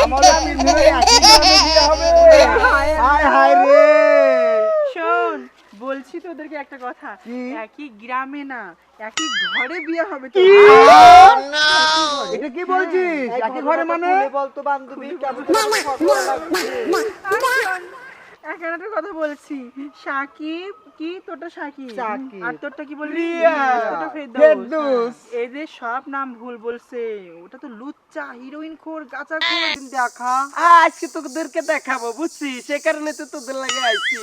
আমাদের তিনজনের একই গ্রামে বিয়ে হবে। হায় হায় রে। শোন, বলছি তোদেরকে একটা কথা, একই গ্রামে না একই ঘরে বিয়ে হবে তো। এটা কি বলছিস? একই ঘরে মানে? বলতো বান্ধবী কেমন এখন একটা কথা বলছি, সাকিব কি তোরটা সাকিব, সাকিব। আর তোরটা কি বললি? রিয়া। তোরটা ফেরদৌস। এই যে সব নাম ভুল বলছে, ওটা তো লুচ্চা, হিরোইন খোর, গাঁজা খোর। দেখা আজকে তোদেরকে দেখাবো, বুঝছিস? সে কারণে তো তোদের লাগে আইছি।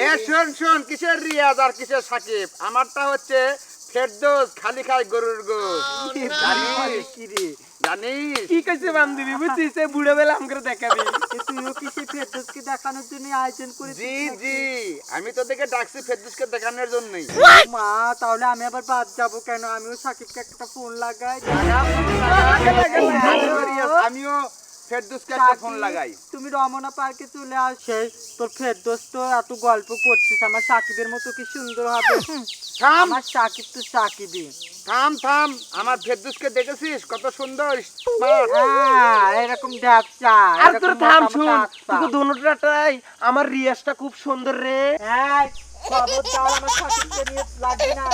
এ শোন শোন, কিসের রিয়াজ আর কিসের সাকিব? আমারটা হচ্ছে ফেরদৌস, খালি খায় গরুর গোশত। জানিস কি রে? জানিস? কি কইছে বান্ধবী, বুঝছিস? সে বুড়ো বেলা আমাকে দেখাবি। তুইও কি সেই ফেরদৌসকে দেখানোর জন্য আয়োজন করেছিস? জি জি, আমি তোদেরকে ডাকছি ফেরদৌসকে দেখানোর জন্যই। মা, তাহলে আমি আবার বাদ যাবো কেন? আমিও সাকিবকে একটা ফোন লাগাই। আমিও ফেরদৌসকে একটা ফোন লাগাই। তুমি রমনা পার্কে চলে আসে, তোর ফেরদৌস তো এত গল্প করছিস, আমার সাকিবের মতো কি সুন্দর হবে? থাম আমার সাকিব তো সাকিবই। থাম থাম, আমার ফেরদৌসকে দেখেছিস কত সুন্দর smart। এরকম ব্যবসা আর তোর থাম শুন, তুই দোনোটাই আমার রিয়াজটা খুব সুন্দর রে। খবরদার আমার সাকিবকে নিয়ে লাগবে না,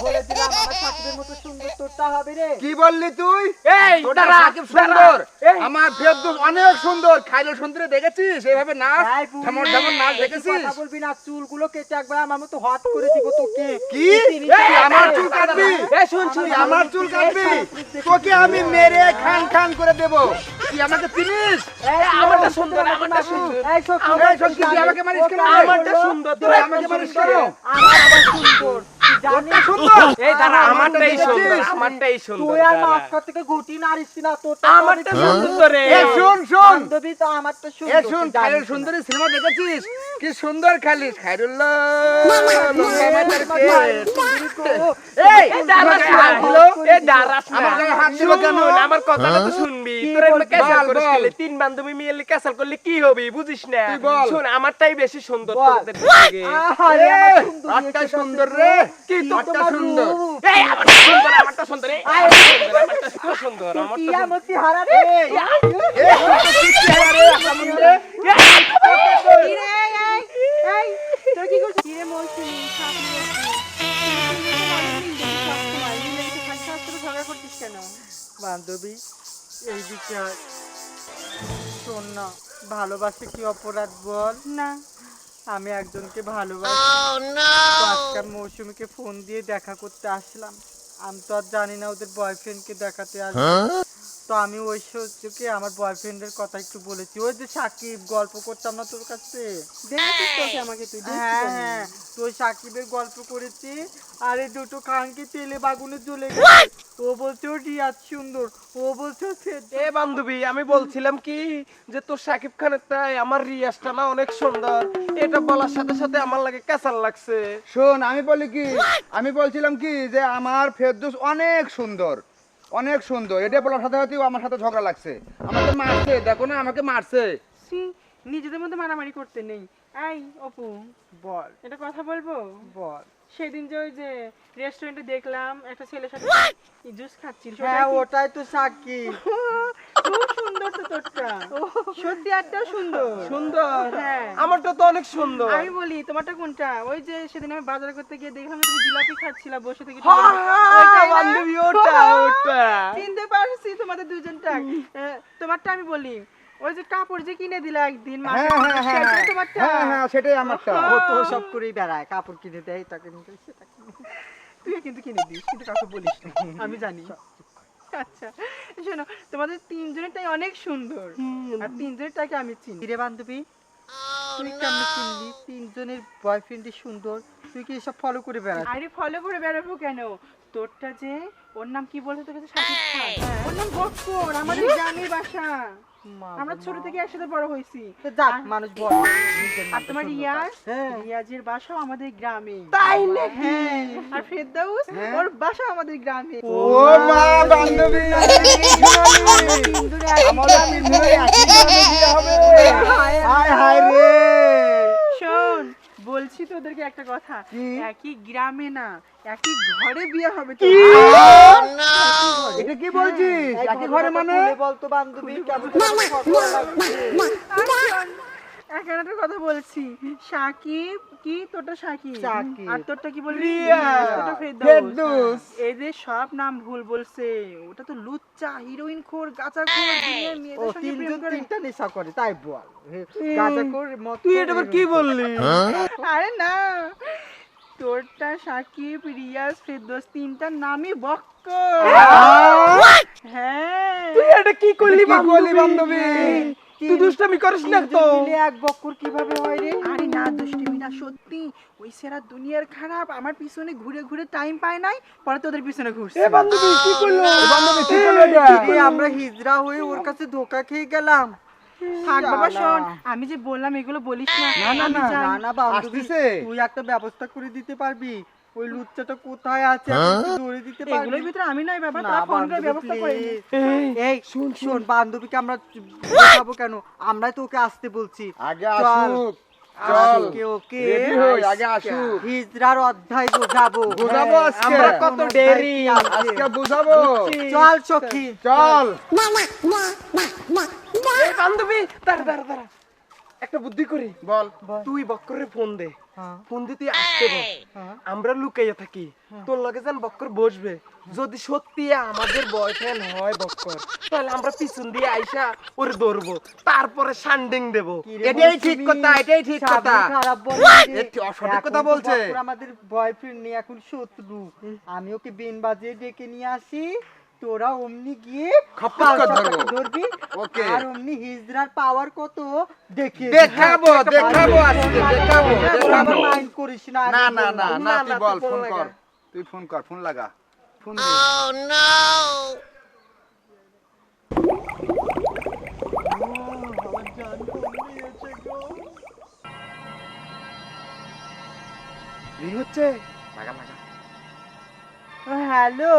বলে দিলাম আমার সাকিবের মতো সুন্দর তোরটা হবে রে। কি বললি তুই? এই তোরটা দাঁড়া, সাকিব সুন্দর, এই। আমার ফেরদৌস অনেক সুন্দর। খাইলো সুন্দরে দেখেছিস এইভাবে নাচ, এই বুড়ি, ঝমর ঝমর নাচ বেশি দেখেছিস? কথা বলবি না, চুলগুলো কেটে একবার আমার মতো হট করে দিব তোকে। কি? তুই আমার চুল কাটবি? এই শুন শুন, তুই আমার চুল কাটবি? তোকে আমি মেরে খান খান করে দেব। তুই আমাকে চিনিস? আমারটা সুন্দর, আমারটা সুন্দর। এই শোন, এই শোন, তুই আমাকে মারিস কেন? আমারটা সুন্দর, তুই আমাকে মারিস কেন? আমার আবার সুন্দর, তুই জানিস? সুন্দর। এই দাঁড়া, আমারটা আমারটাই সুন্দর, দেখেছিস? আমারটাই সুন্দর। তুই আর দাঁড়া। মাঝখান থেকে ঘুটি নাড়িস না, তোরটা আমারটা সুন্দর তো রে। এ শোন শোন, বান্ধবী তো আমার তো এ সুন্দর, শোন, তুই জানিস খাইরুল না। সুন্দরী সিনেমা দেখেছিস? কি সুন্দর খালিস খাইরুল্লাহ, লম্বা মাথার কেশ। এই, এই দাঁড়াস আমাকে না, হাত দিলো? এই দাঁড়াস না। আমার গায়ে হাত দিলো কেন? শুন, আমার কথাটা তো শুনবি। কি তোরা বলবি? ক্যাসাল বল, করিস বল। খেলে, তিন বান্ধবী মিলে ক্যাসাল করলে কি হবে বুঝিস না? তুই বল। শোন, আমারটাই বেশি সুন্দর বল। তোদের থেকে। আহারে, আমার এই, সুন্দর আটটা এসে সুন্দর গেছে রে, কি তো আটটা তোমার সুন্দর। রূপ। এই আমারটা সুন্দর, আমারটা সুন্দর, এই আমারটা সুন্দর, আমারটা খুব সুন্দর, তোর আমারটা কি সুন্দর। এমন চেহারা রে? এই, কত কি চেহারা রে, কেমন রে? কি রে, এই, তোর কি করছিস? কি রে মৌসুমী, সামনে আসিস। তুই তো অনেক দিন দেখি সবসময়, মিলে মিশে খালি সাথে ঝগড়া করছিস কেন? বান্ধবী, এই বিচার শোন না, ভালোবাসে কি অপরাধ বল? না, আমি একজনকে ভালোবাসি। তো আজকে আমি মৌসুমীকে ফোন দিয়ে দেখা করতে আসলাম। আমি তো আর জানি না ওদের বয়ফ্রেন্ডকে দেখাতে আসবে। তো আমি ওই সূর্যকে আমার বয়ফ্রেন্ডের কথা একটু বলেছি। ওই যে সাকিব, গল্প করতাম না তোর কাছে? হ্যাঁ, তো ওই সাকিবের গল্প করেছি। আর এই দুটো খানকে তেলে বাগুনে জ্বলে গেছে। ও বলছে ও রিয়াজ সুন্দর, ও বলছে ও ফেরদৌস। এ বান্ধবী, আমি বলছিলাম কি যে তোর সাকিব খানেরটাই আমার রিয়াজটা না অনেক সুন্দর। এটা বলার সাথে সাথে আমার লাগে ক্যাসাল লাগছে। শোন, আমি বলছিলাম কি যে আমার ফেরদৌস অনেক সুন্দর, অনেক সুন্দর। এটা বলার সাথে সাথে আমার সাথে ঝগড়া লাগছে, আমাকে মারছে। দেখো না, আমাকে মারছে। নিজেদের মধ্যে মারামারি করতে নেই। এই অপু, বল, এটা কথা বলবো? বল। সেদিন যে ওই যে রেস্টুরেন্টে দেখলাম একটা ছেলের সাথে জুস খাচ্ছিল। হ্যাঁ, ওটাই তো সাকিব। খুব সুন্দর তো তোরটা, সত্যি আরটাও সুন্দর। সুন্দর? হ্যাঁ। আমারটা তো অনেক সুন্দর। আমি বলি তোমারটা কোনটা? ওই যে সেদিন আমি বাজার করতে গিয়ে দেখলাম যে তুমি জিলাপি খাচ্ছিলা বসে থেকে। হ্যাঁ, বান্ধবী, ওটা ওটা। চিনতে পারছি তোমাদের দুজনটা। তোমারটা আমি বলি, ওই যে কাপড় যে কিনে দিলা একদিন হ্যাঁ হ্যাঁ হ্যাঁ সেটাই তোমারটা? হ্যাঁ হ্যাঁ, সেটাই আমারটা। ও তো সব করেই বেড়ায়, কাপড় কিনে দেয়, তাকে নিতে সেটা কিনে। তুই কিন্তু কিনে দিস, কিন্তু কাউকে বলিস না, আমি জানি। আচ্ছা শোনো, তোমাদের তিনজনেরটাই অনেক সুন্দর, আর তিনজনেরটাকে আমি চিনি রে বান্ধবী। তুই কেমন চিনলি তিনজনের বয়ফ্রেন্ডই সুন্দর? তুই কি এসব ফলো করে বেড়াস? আরে ফলো করে বেড়াবো কেন? তোরটা যে, ওর নাম কি বলতো তোকে? সাকিব খান। ওর নাম বক্কর, আমাদের গ্রামের বাসা। আমরা ছোট থেকে একসাথে বড় হয়েছি। যাক, মানুষ বড়। আর তোমার রিয়াজ, রিয়াজের বাসাও আমাদের গ্রামে। তাই নাকি? হ্যাঁ, আর ফেরদৌস, ওর বাসা আমাদের গ্রামে। ও মা, বান্ধবী, আমাদের তিনজনের একই গ্রামে বিয়ে হবে। হায় হায় রে। শোন, বলছি তোদেরকে একটা কথা, কি? একই গ্রামে না একই ঘরে বিয়ে হবে তো। এটা কি বলছিস? একই ঘরে মানে? বলতো বান্ধবী কেমন এখন একটা কথা বলছি, সাকিব কি তোরটা সাকিব, সাকিব। আর তোরটা কি বললি? রিয়া। তোরটা ফেরদৌস। এদের সব নাম ভুল বলছে, ওটা তো লুচ্চা, হিরোইন খোর, গাঁজা খোর, দুনিয়ার ও মেয়েদের সঙ্গে প্রেম তিনজন করে। তিনটা নেশা করে তাই বল গাঁজাখোর মদ তুই এটা আবার কি বললি? আরে না, তোরটা সাকিব, রিয়াজ, ফেরদৌস তিনটার নামই বক্কর। হ্যাঁ তুই এটা কি করলি এটা কি করলি বান্ধবী? তুই দুষ্টামি করিস না তো। মিলে এক বক্কর কিভাবে হয় রে আরে না দুষ্টুমি না, সত্যি ওই সেরা দুনিয়ার খারাপ আমার পিছনে ঘুরে ঘুরে টাইম পায় নাই, পরে তোদের পিছনে ঘুরছে। এ বান্ধবী কি করলো? বান্ধবী কি করলো এটা? রে, আমরা হিজড়া হয়ে ওর কাছে ধোকা খেয়ে গেলাম থাক বাবা, শালা। শোন আমি যে বললাম এগুলো বলিস না। না, না, আমি না, যাই। না না বান্ধবী আসতেছে? তুই একটা ব্যবস্থা করে দিতে পারবি ওই লুচ্চাটা কোথায় আছে এখন তুই ধরে দিতে পারবি এগুলোর ভিতরে আমি নাই বাবা, না, তোরা ফোন করে বান্ধবী, ব্যবস্থা করে নে। please। এই শোন বান্ধবীকে আমরা বোঝাবো কেন আমরাই তো ওকে আসতে বলছি আগে চল। আসুক। চল। ওকে ওকে রেডি হই, আগে আসুক। হিজড়ার অধ্যায় বোঝাবো বোঝাবো আজকে। আমরা কত দেরি। আজকে বুঝাবো। চল সখী চল। এই বান্ধবী দাঁড়া দাঁড়া দাঁড়া, একটা বুদ্ধি করি। বল। তুই বক্করে ফোন দে, হ্যাঁ। ফোন দিয়ে তুই আসতে বল। হ্যাঁ। আমরা লুকাইয়া থাকি, তোর লগে যেন বক্কর বসবে। যদি সত্যি আমাদের বয়ফ্রেন্ড হয় বক্কর, তাহলে আমরা পিছন দিয়ে আইসা ওরে ধরবো, তারপরে সান্ডিং দেবো। এটাই ঠিক কথা, এটাই ঠিক কথা। খারাপ বলে এ সঠিক কথা বলছে। আমাদের বয়ফ্রেন্ড নেই এখন শত্রু আমি ওকে বিন বাজিয়ে ডেকে নিয়ে আসি তোরা অমনি গিয়ে খপ্পস করে ধরবো। ধরবি ওকে। আর অমনি হিজড়ার পাওয়ার কত দেখিয়ে দেখাবো, দেখাবো আজকে, দেখাবো, দেখাবো। মাইন্ড করিস না না না না না, না, তুই না, বল, তুই ফোন ফোন কর। লাগা। তুই ফোন কর, ফোন লাগা। ফোন দে। রিং হচ্ছে। লাগা লাগা। হ্যালো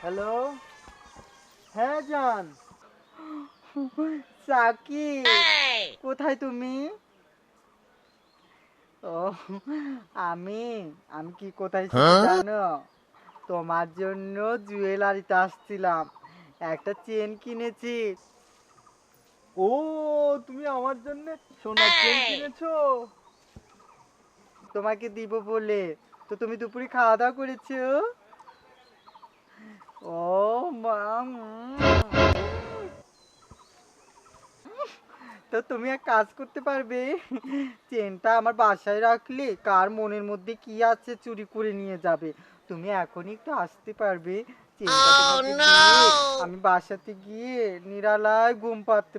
হ্যালো হ্যাঁ জান সাকি কোথায় তুমি ও আমি আমি কি কোথায় ছিলাম জানো তোমার জন্য জুয়েলারিতে আসছিলাম একটা চেন কিনেছি ও তুমি আমার জন্য সোনার চেন কিনেছো তোমাকে দিব বলে তো তুমি দুপুরে খাওয়া দাওয়া করেছো ও মা তো তুমি এক কাজ করতে পারবে চেনটা আমার বাসায় রাখলে কার মনের মধ্যে কি আছে চুরি করে নিয়ে যাবে তুমি এখনই একটু আসতে পারবে চেনটা তোমাকে দিয়ে আমি বাসাতে গিয়ে নিরালায় ঘুম পাড়তে